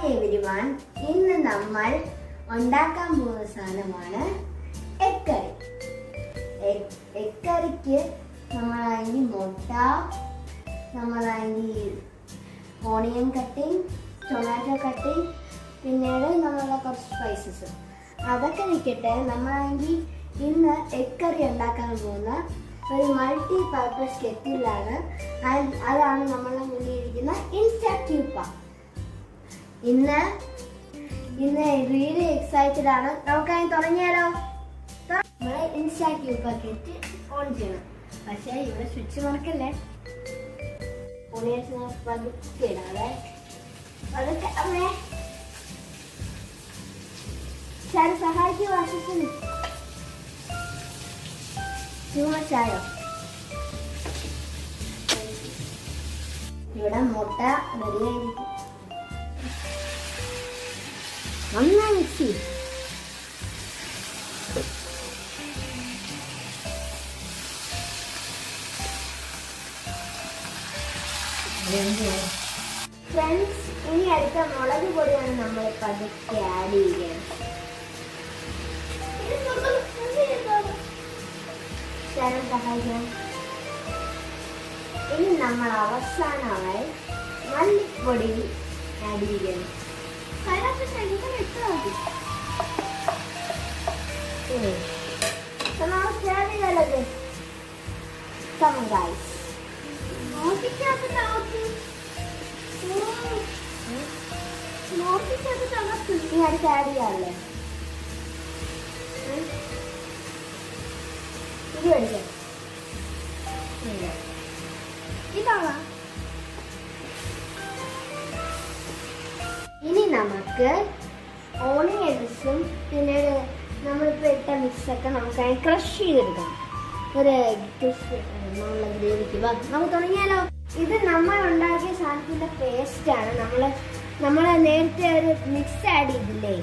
Everyone, ഇന്ന് നമ്മൾ ഉണ്ടാക്കാൻ പോകുന്ന സാധനമാണ് എഗ് കറി. എഗ് കറിക്ക് നമ്മളാണെങ്കിൽ മുട്ട, നമ്മളാണെങ്കിൽ ഓണിയൻ കട്ടിങ്, ടൊമാറ്റോ കട്ടിങ്, പിന്നീട് നമ്മളുടെ കുറച്ച് സ്പൈസസ് അതൊക്കെ നിൽക്കട്ടെ. നമ്മളാണെങ്കിൽ ഇന്ന് എഗ് കറി ഉണ്ടാക്കാൻ പോകുന്ന ഒരു മൾട്ടി പർപ്പസ് കെറ്റിലാണ്. അതാണ് നമ്മളുടെ മുന്നിൽ ഇരിക്കുന്ന ഇൻസ്റ്റാന്റ് ക്യൂബ് പാൻ. ഇന്ന് റിയലി എക്സൈറ്റഡ് ആണ്. നമുക്കതിന് തുടങ്ങിയാലോ? നമ്മളെ ഇൻസ്റ്റാന്റ് ക്യൂബ് പാക്കറ്റ് ഓൺ ചെയ്യണം. പക്ഷേ ഇവിടെ സ്വിച്ച് മറക്കല്ലേ. ഓണിയൻസ് പതുക്കെ ഇടാതെ പതുക്കെ. അമ്മേ സാറ് സഹായിക്കുമോ? ആശിക്കുന്നു ചായോ? ഇവിടെ മുട്ട റെഡിയായിരിക്കും. നന്നായി മിക്സ് ചെയ്യും. ഫ്രണ്ട്സ്, ഇനി അടുത്ത മുളക് പൊടിയാണ് നമ്മൾ പതുക്കെ ആഡ് ചെയ്യുന്നത്. ശരം സഹായിക്കാം. ഇനി നമ്മൾ അവസാനമായി മല്ലിപ്പൊടി ആഡ് ചെയ്യണം. ഇനി അടുത്ത് ആഡ് ചെയ്യാറില്ലേ? ഇത് മേടിക്കാം. ഇതാണ്. ഇനി നമുക്ക് ഓണിയൻസും പിന്നീട് നമ്മളിപ്പോൾ ഇട്ട മിക്സൊക്കെ നമുക്ക് ക്രഷ് ചെയ്തെടുക്കാം. ഒരു നമ്മളുടെ ഗ്രേവിക്ക് നമുക്ക് തുടങ്ങിയാലോ? ഇത് നമ്മൾ ഉണ്ടാക്കിയ സാധനത്തിൻ്റെ പേസ്റ്റാണ്. നമ്മൾ നേരത്തെ ഒരു മിക്സ് ആഡ് ചെയ്തില്ലേ?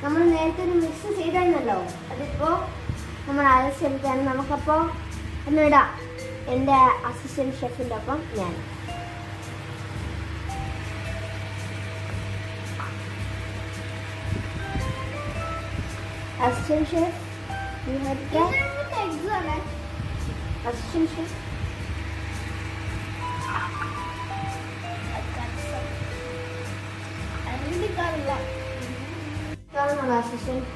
നമ്മൾ നേരത്തെ ഒരു മിക്സ് ചെയ്തായിരുന്നല്ലോ. അതിപ്പോൾ നമ്മൾ അരച്ചെടുത്താണ്. നമുക്കപ്പോൾ ഒന്നിടാം. എൻ്റെ അസിസ്റ്റന്റ് ഷെഫിൻ്റെ ഒപ്പം ഞാൻ. Assistant chef, assistant chef assistant